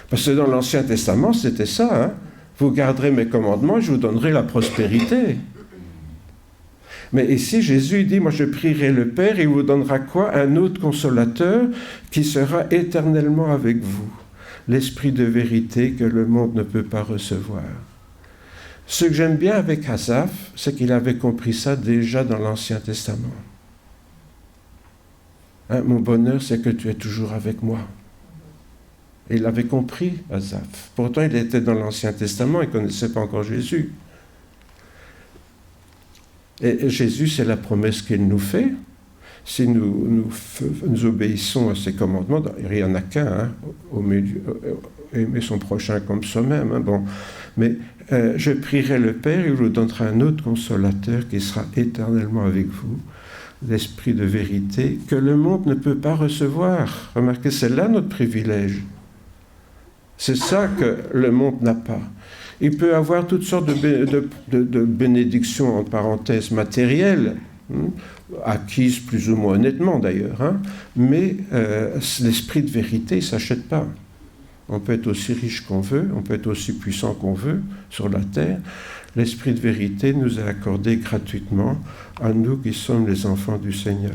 Parce que dans l'Ancien Testament, c'était ça, vous garderez mes commandements, je vous donnerai la prospérité. Mais ici, Jésus dit, moi je prierai le Père, et il vous donnera quoi? Un autre consolateur qui sera éternellement avec vous. L'Esprit de vérité que le monde ne peut pas recevoir. Ce que j'aime bien avec Asaph, c'est qu'il avait compris ça déjà dans l'Ancien Testament. Mon bonheur, c'est que tu es toujours avec moi. Et il avait compris, Asaph. Pourtant, il était dans l'Ancien Testament, il ne connaissait pas encore Jésus. Et Jésus, c'est la promesse qu'il nous fait. Si nous obéissons à ses commandements, il n'y en a qu'un, au milieu, aimer son prochain comme soi-même. Mais je prierai le Père, il vous donnera un autre consolateur qui sera éternellement avec vous, l'Esprit de vérité, que le monde ne peut pas recevoir. Remarquez, c'est là notre privilège. C'est ça que le monde n'a pas. Il peut avoir toutes sortes de bénédictions, en parenthèse, matérielles, acquises plus ou moins honnêtement d'ailleurs, mais l'esprit de vérité, il ne s'achète pas. On peut être aussi riche qu'on veut, on peut être aussi puissant qu'on veut sur la terre. L'esprit de vérité nous est accordé gratuitement à nous qui sommes les enfants du Seigneur.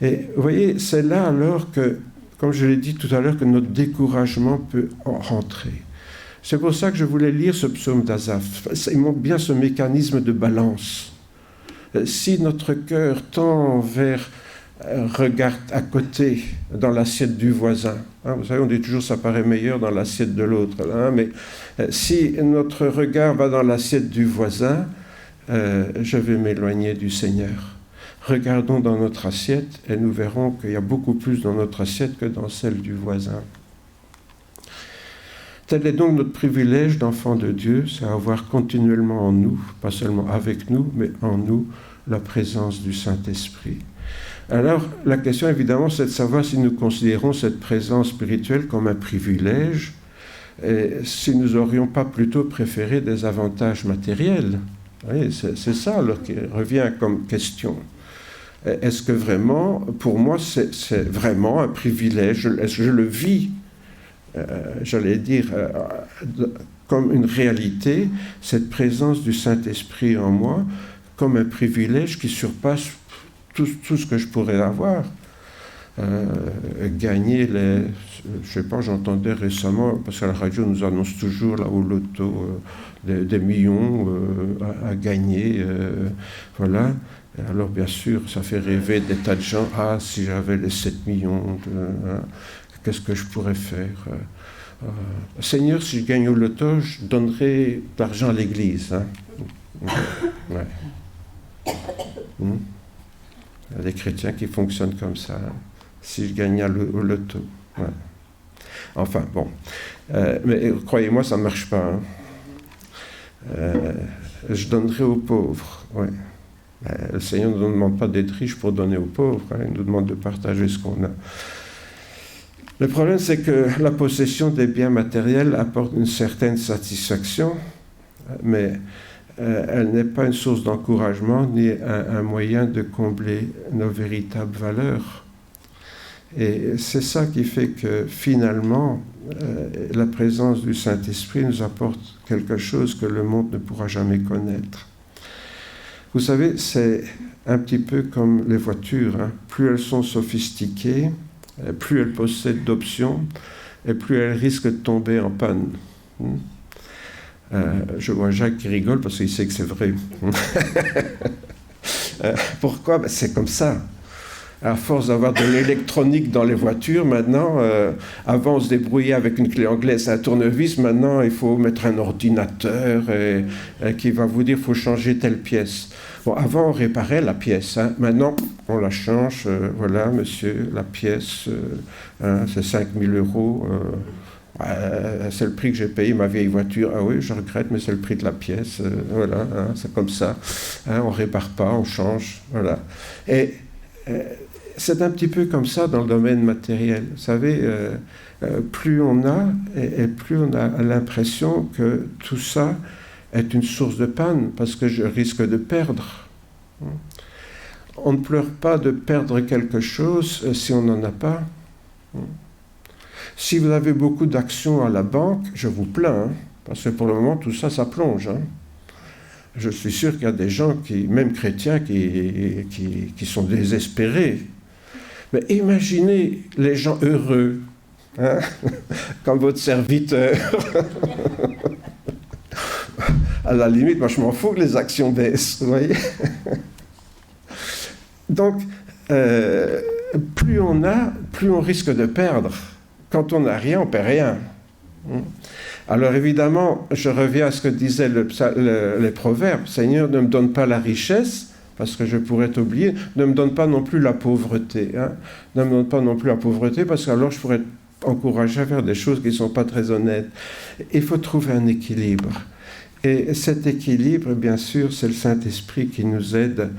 Et vous voyez, c'est là alors que, comme je l'ai dit tout à l'heure, que notre découragement peut en rentrer. C'est pour ça que je voulais lire ce psaume d'Asaph. Il montre bien ce mécanisme de balance. Si notre cœur tend vers regarde à côté dans l'assiette du voisin, vous savez, on dit toujours ça paraît meilleur dans l'assiette de l'autre, mais si notre regard va dans l'assiette du voisin, je vais m'éloigner du Seigneur. Regardons dans notre assiette et nous verrons qu'il y a beaucoup plus dans notre assiette que dans celle du voisin. Tel est donc notre privilège d'enfant de Dieu, c'est avoir continuellement en nous, pas seulement avec nous, mais en nous, la présence du Saint-Esprit. Alors, la question évidemment, c'est de savoir si nous considérons cette présence spirituelle comme un privilège, et si nous n'aurions pas plutôt préféré des avantages matériels. Vous voyez, c'est ça alors qui revient comme question. Est-ce que vraiment, pour moi, c'est vraiment un privilège? Est-ce que je le vis j'allais dire, comme une réalité, cette présence du Saint-Esprit en moi, comme un privilège qui surpasse tout ce que je pourrais avoir. Gagner je sais pas, j'entendais récemment, parce qu'à la radio, nous annonce toujours là au loto des millions à gagner, voilà. Et alors, bien sûr, ça fait rêver des tas de gens, si j'avais les 7 millions qu'est-ce que je pourrais faire? Seigneur, si je gagne au loto, je donnerai de l'argent à l'église. Ouais. Il y a des chrétiens qui fonctionnent comme ça. Si je gagne au loto. Ouais. Enfin, bon. Mais croyez-moi, ça ne marche pas. Je donnerai aux pauvres. Ouais. Le Seigneur ne nous demande pas d'être riche pour donner aux pauvres. Il nous demande de partager ce qu'on a. Le problème, c'est que la possession des biens matériels apporte une certaine satisfaction, mais elle n'est pas une source d'encouragement ni un moyen de combler nos véritables valeurs. Et c'est ça qui fait que finalement, la présence du Saint-Esprit nous apporte quelque chose que le monde ne pourra jamais connaître. Vous savez, c'est un petit peu comme les voitures, hein. Plus elles sont sophistiquées, plus elles possèdent d'options, et plus elles risquent de tomber en panne. Je vois Jacques qui rigole parce qu'il sait que c'est vrai. Pourquoi? Ben, c'est comme ça. À force d'avoir de l'électronique dans les voitures, maintenant, avant on se débrouillait avec une clé anglaise, un tournevis, maintenant il faut mettre un ordinateur qui va vous dire qu'il faut changer telle pièce. Bon, avant on réparait la pièce, hein. Maintenant on la change, voilà monsieur, la pièce, hein, c'est 5 000 €. C'est le prix que j'ai payé ma vieille voiture. Ah oui, je regrette, mais c'est le prix de la pièce. Voilà, hein, c'est comme ça. Hein, on répare pas, on change. Voilà. Et c'est un petit peu comme ça dans le domaine matériel. Vous savez, plus on a, et plus on a l'impression que tout ça est une source de panne, parce que je risque de perdre. On ne pleure pas de perdre quelque chose si on n'en a pas. Si vous avez beaucoup d'actions à la banque, je vous plains, hein, parce que pour le moment, tout ça, ça plonge. Hein. Je suis sûr qu'il y a des gens, même chrétiens, qui sont désespérés. Mais imaginez les gens heureux, hein, comme votre serviteur. À la limite, moi je m'en fous que les actions baissent, vous voyez. Donc, plus on a, plus on risque de perdre. Quand on n'a rien, on ne perd rien. Alors évidemment, je reviens à ce que disaient les proverbes. Seigneur, ne me donne pas la richesse, parce que je pourrais t'oublier. Ne me donne pas non plus la pauvreté. Hein. Ne me donne pas non plus la pauvreté, parce que alors je pourrais t'encourager à faire des choses qui ne sont pas très honnêtes. Il faut trouver un équilibre. Et cet équilibre, bien sûr, c'est le Saint-Esprit qui nous aide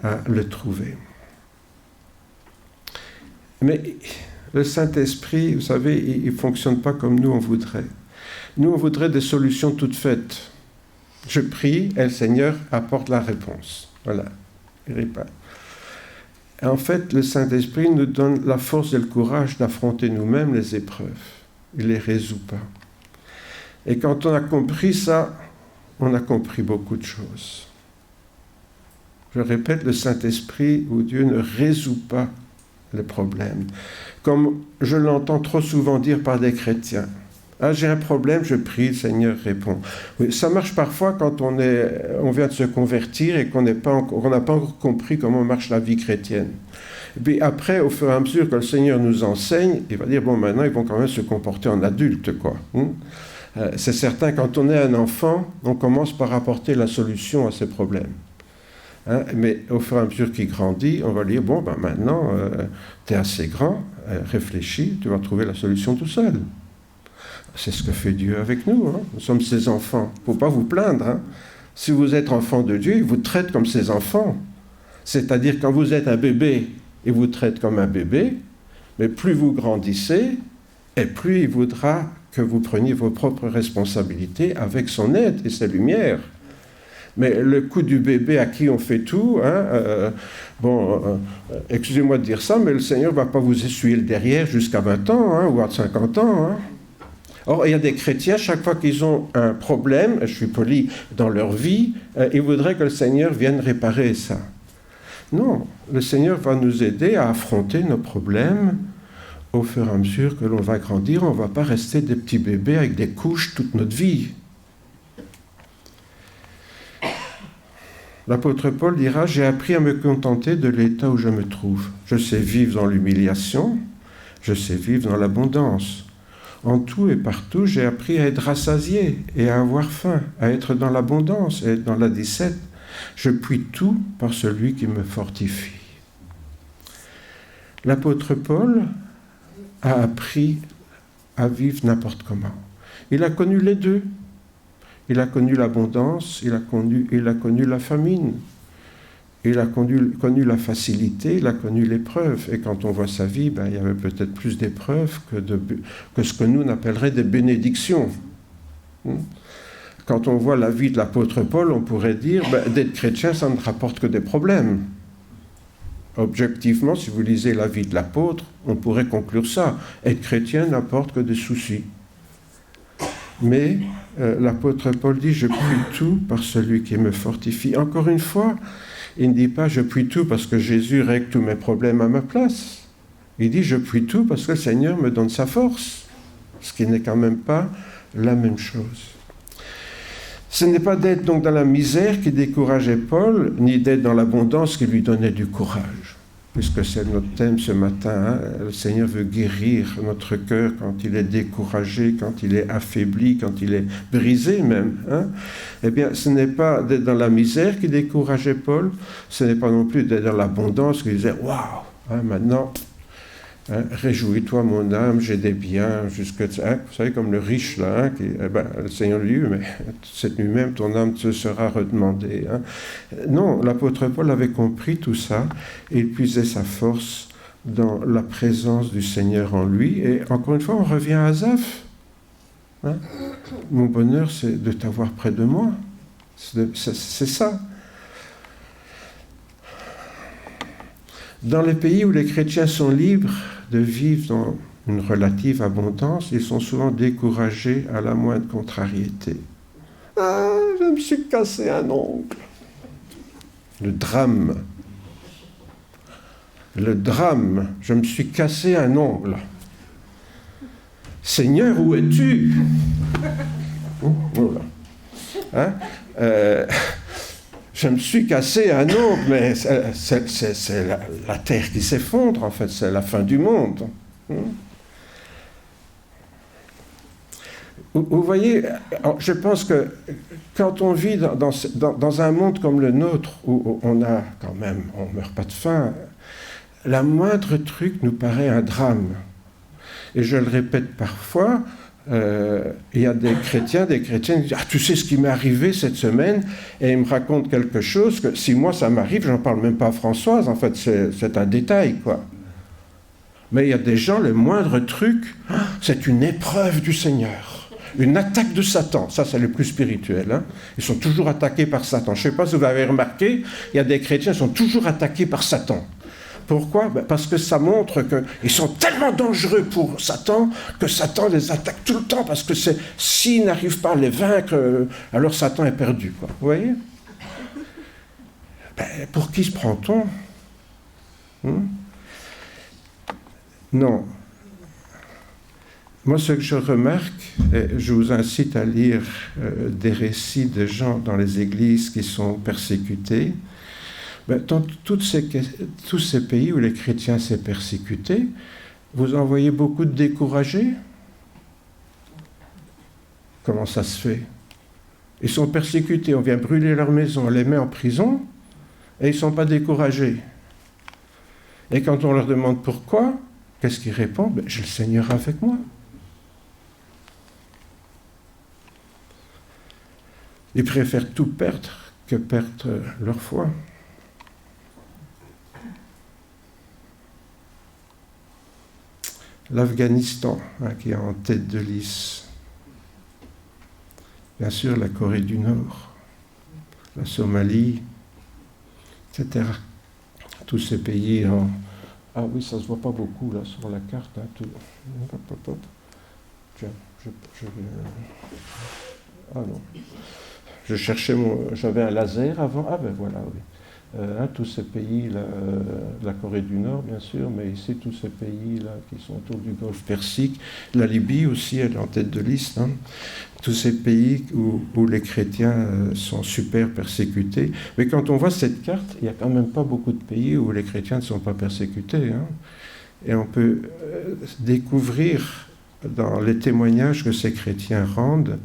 à le trouver. Mais le Saint-Esprit, vous savez, il ne fonctionne pas comme nous on voudrait. Nous, on voudrait des solutions toutes faites. Je prie et le Seigneur apporte la réponse. Voilà. Il répond. En fait, le Saint-Esprit nous donne la force et le courage d'affronter nous-mêmes les épreuves. Il ne les résout pas. Et quand on a compris ça, on a compris beaucoup de choses. Je répète, le Saint-Esprit ou Dieu ne résout pas les problèmes. Comme je l'entends trop souvent dire par des chrétiens. Ah, j'ai un problème, je prie, le Seigneur répond. Oui, ça marche parfois quand on vient de se convertir et qu'on n'a pas encore compris comment marche la vie chrétienne. Et puis après, au fur et à mesure que le Seigneur nous enseigne, il va dire, bon, maintenant, ils vont quand même se comporter en adultes, quoi. C'est certain, quand on est un enfant, on commence par apporter la solution à ses problèmes. Hein, mais au fur et à mesure qu'il grandit, on va dire, bon, ben maintenant, tu es assez grand, réfléchis, tu vas trouver la solution tout seul. C'est ce que fait Dieu avec nous. Hein. Nous sommes ses enfants. Il ne faut pas vous plaindre. Hein. Si vous êtes enfant de Dieu, il vous traite comme ses enfants. C'est-à-dire, quand vous êtes un bébé, il vous traite comme un bébé, mais plus vous grandissez, et plus il voudra que vous preniez vos propres responsabilités avec son aide et sa lumière. Mais le coup du bébé à qui on fait tout, hein, excusez-moi de dire ça, mais le Seigneur ne va pas vous essuyer le derrière jusqu'à 20 ans hein, ou à 50 ans. Hein. Or, il y a des chrétiens, chaque fois qu'ils ont un problème, je suis poli, dans leur vie, ils voudraient que le Seigneur vienne réparer ça. Non, le Seigneur va nous aider à affronter nos problèmes au fur et à mesure que l'on va grandir. On ne va pas rester des petits bébés avec des couches toute notre vie. L'apôtre Paul dira « J'ai appris à me contenter de l'état où je me trouve. Je sais vivre dans l'humiliation, je sais vivre dans l'abondance. En tout et partout, j'ai appris à être rassasié et à avoir faim, à être dans l'abondance et être dans la disette. Je puis tout par celui qui me fortifie. » L'apôtre Paul a appris à vivre n'importe comment. Il a connu les deux. Il a connu l'abondance, il a connu la famine, il a connu la facilité, il a connu l'épreuve. Et quand on voit sa vie, il y avait peut-être plus d'épreuves que ce que nous on appellerait des bénédictions. Quand on voit la vie de l'apôtre Paul, on pourrait dire, d'être chrétien, ça ne rapporte que des problèmes. Objectivement, si vous lisez la vie de l'apôtre, on pourrait conclure ça. Être chrétien n'apporte que des soucis. Mais l'apôtre Paul dit « Je puis tout par celui qui me fortifie ». Encore une fois, il ne dit pas « Je puis tout parce que Jésus règle tous mes problèmes à ma place ». Il dit « Je puis tout parce que le Seigneur me donne sa force ». Ce qui n'est quand même pas la même chose. Ce n'est pas d'être donc dans la misère qui décourageait Paul, ni d'être dans l'abondance qui lui donnait du courage. Puisque c'est notre thème ce matin, hein, le Seigneur veut guérir notre cœur quand il est découragé, quand il est affaibli, quand il est brisé même. Hein. Eh bien, ce n'est pas d'être dans la misère qui décourageait Paul, ce n'est pas non plus d'être dans l'abondance qui disait « Waouh, hein, maintenant... » Hein, réjouis-toi mon âme, j'ai des biens, jusque, hein, vous savez, comme le riche là, hein, le Seigneur lui dit, mais cette nuit même ton âme te sera redemandée. Hein. Non, l'apôtre Paul avait compris tout ça, et il puisait sa force dans la présence du Seigneur en lui, et encore une fois, on revient à Asaph. Hein. Mon bonheur, c'est de t'avoir près de moi. C'est ça. Dans les pays où les chrétiens sont libres de vivre dans une relative abondance, ils sont souvent découragés à la moindre contrariété. « Ah, je me suis cassé un ongle. » Le drame. Le drame. Je me suis cassé un ongle. « Seigneur, où es-tu » Voilà. Hein je me suis cassé un ongle, mais c'est la terre qui s'effondre, en fait, c'est la fin du monde. Vous voyez, je pense que quand on vit dans un monde comme le nôtre, où on a quand même, on ne meurt pas de faim, la moindre truc nous paraît un drame. Et je le répète parfois, il y a des chrétiens qui disent « Ah, tu sais ce qui m'est arrivé cette semaine ?» Et ils me racontent quelque chose que si moi ça m'arrive, j'en parle même pas à Françoise, en fait c'est un détail, quoi. Mais il y a des gens, le moindre truc, c'est une épreuve du Seigneur, une attaque de Satan. Ça, c'est le plus spirituel. Hein. Ils sont toujours attaqués par Satan. Je ne sais pas si vous avez remarqué, il y a des chrétiens qui sont toujours attaqués par Satan. Pourquoi ? Parce que ça montre qu'ils sont tellement dangereux pour Satan que Satan les attaque tout le temps, parce que s'ils n'arrivent pas à les vaincre, alors Satan est perdu. Quoi. Vous voyez ? Pour qui se prend-on ? Non. Moi, ce que je remarque, et je vous incite à lire des récits de gens dans les églises qui sont persécutés. Dans tous ces pays où les chrétiens sont persécutés, vous en voyez beaucoup de découragés. Comment ça se fait ? Ils sont persécutés, on vient brûler leur maison, on les met en prison, et ils ne sont pas découragés. Et quand on leur demande pourquoi, qu'est-ce qu'ils répondent ? J'ai le Seigneur avec moi. Ils préfèrent tout perdre que perdre leur foi. L'Afghanistan, qui est en tête de liste. Bien sûr, la Corée du Nord, la Somalie, etc. Tous ces pays en... Ah oui, ça ne se voit pas beaucoup là sur la carte. Hein, tout... Tiens, Ah non. Je cherchais J'avais un laser avant. Ah ben voilà, oui. Tous ces pays, la Corée du Nord, bien sûr, mais ici, tous ces pays-là qui sont autour du Golfe Persique, la Libye aussi, elle est en tête de liste, hein. Tous ces pays où les chrétiens sont super persécutés. Mais quand on voit cette carte, il n'y a quand même pas beaucoup de pays où les chrétiens ne sont pas persécutés. Hein. Et on peut découvrir dans les témoignages que ces chrétiens rendent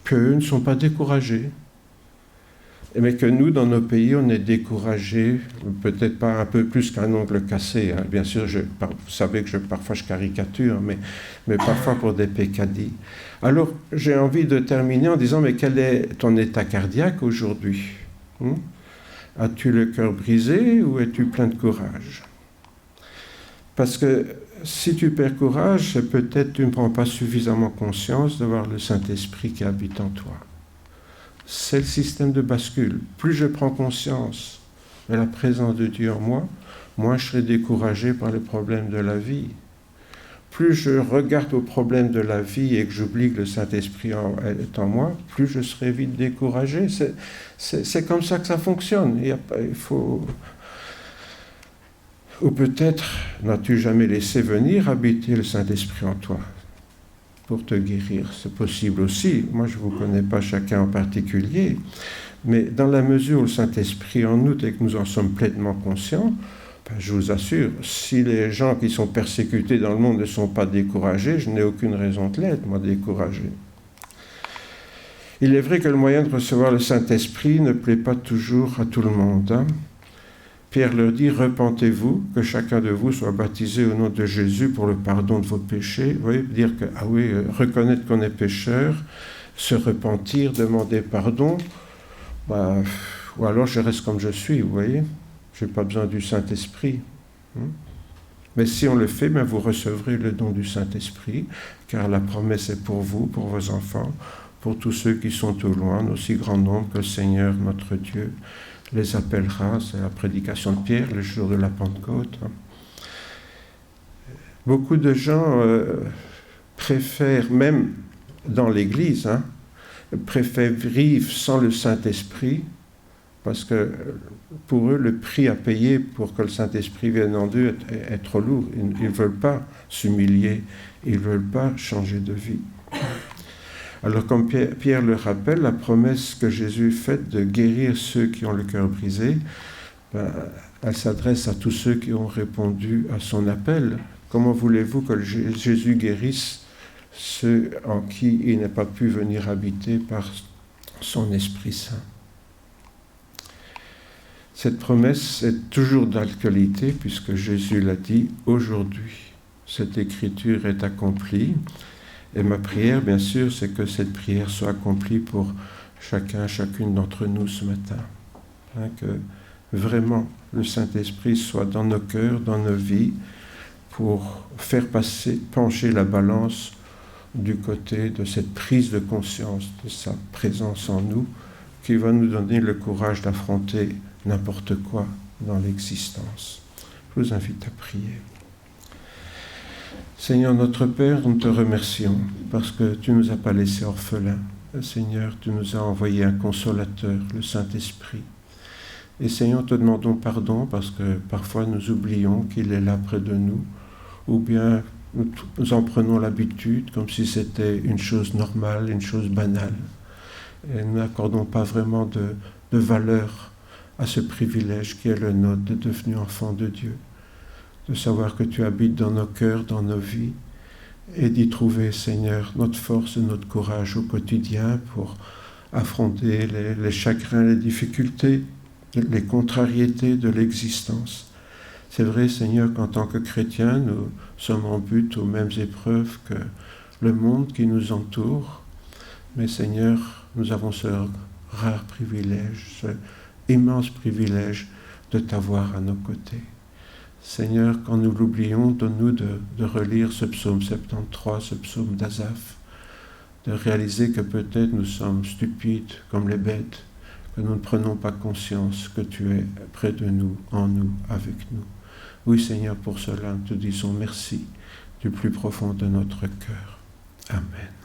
qu'eux ne sont pas découragés. Mais que nous, dans nos pays, on est découragés, peut-être pas un peu plus qu'un ongle cassé. Hein. Bien sûr, vous savez que parfois je caricature, mais parfois pour des peccadilles. Alors, j'ai envie de terminer en disant, mais quel est ton état cardiaque aujourd'hui ? As-tu le cœur brisé ou es-tu plein de courage ? Parce que si tu perds courage, c'est peut-être que tu ne prends pas suffisamment conscience d'avoir le Saint-Esprit qui habite en toi. C'est le système de bascule. Plus je prends conscience et la présence de Dieu en moi, moins je serai découragé par les problèmes de la vie. Plus je regarde aux problèmes de la vie et que j'oublie que le Saint-Esprit est en moi, plus je serai vite découragé. C'est comme ça que ça fonctionne. Il faut... Ou peut-être n'as-tu jamais laissé venir habiter le Saint-Esprit en toi pour te guérir. C'est possible aussi. Moi, je ne vous connais pas chacun en particulier. Mais dans la mesure où le Saint-Esprit en nous et que nous en sommes pleinement conscients, je vous assure, si les gens qui sont persécutés dans le monde ne sont pas découragés, je n'ai aucune raison de l'être, moi, découragé. Il est vrai que le moyen de recevoir le Saint-Esprit ne plaît pas toujours à tout le monde. Hein. Pierre leur dit, repentez-vous, que chacun de vous soit baptisé au nom de Jésus pour le pardon de vos péchés. Vous voyez, dire que, reconnaître qu'on est pécheur, se repentir, demander pardon, ou alors je reste comme je suis, vous voyez. Je n'ai pas besoin du Saint-Esprit. Mais si on le fait, vous recevrez le don du Saint-Esprit, car la promesse est pour vous, pour vos enfants, pour tous ceux qui sont au loin, aussi grand nombre que le Seigneur, notre Dieu, les appellera. C'est la prédication de Pierre, le jour de la Pentecôte. Beaucoup de gens préfèrent, même dans l'Église, préfèrent vivre sans le Saint-Esprit, parce que pour eux, le prix à payer pour que le Saint-Esprit vienne en eux est trop lourd. Ils ne veulent pas s'humilier, ils ne veulent pas changer de vie. Alors, comme Pierre le rappelle, la promesse que Jésus fait de guérir ceux qui ont le cœur brisé, elle s'adresse à tous ceux qui ont répondu à son appel. Comment voulez-vous que Jésus guérisse ceux en qui il n'a pas pu venir habiter par son Esprit Saint? Cette promesse est toujours d'actualité puisque Jésus l'a dit, aujourd'hui, cette écriture est accomplie. Et ma prière, bien sûr, c'est que cette prière soit accomplie pour chacune d'entre nous ce matin. Que vraiment le Saint-Esprit soit dans nos cœurs, dans nos vies, pour faire pencher la balance du côté de cette prise de conscience de sa présence en nous, qui va nous donner le courage d'affronter n'importe quoi dans l'existence. Je vous invite à prier. Seigneur notre Père, nous te remercions parce que tu ne nous as pas laissés orphelins. Seigneur, tu nous as envoyé un consolateur, le Saint-Esprit. Et Seigneur, te demandons pardon parce que parfois nous oublions qu'il est là près de nous, ou bien nous en prenons l'habitude comme si c'était une chose normale, une chose banale. Et nous n'accordons pas vraiment de valeur à ce privilège qui est le nôtre de devenir enfant de Dieu, de savoir que tu habites dans nos cœurs, dans nos vies, et d'y trouver, Seigneur, notre force et notre courage au quotidien pour affronter les chagrins, les difficultés, les contrariétés de l'existence. C'est vrai, Seigneur, qu'en tant que chrétiens, nous sommes en but aux mêmes épreuves que le monde qui nous entoure, mais Seigneur, nous avons ce rare privilège, ce immense privilège de t'avoir à nos côtés. Seigneur, quand nous l'oublions, donne-nous de relire ce psaume 73, ce psaume d'Asaph, de réaliser que peut-être nous sommes stupides comme les bêtes, que nous ne prenons pas conscience que tu es près de nous, en nous, avec nous. Oui, Seigneur, pour cela, nous te disons merci du plus profond de notre cœur. Amen.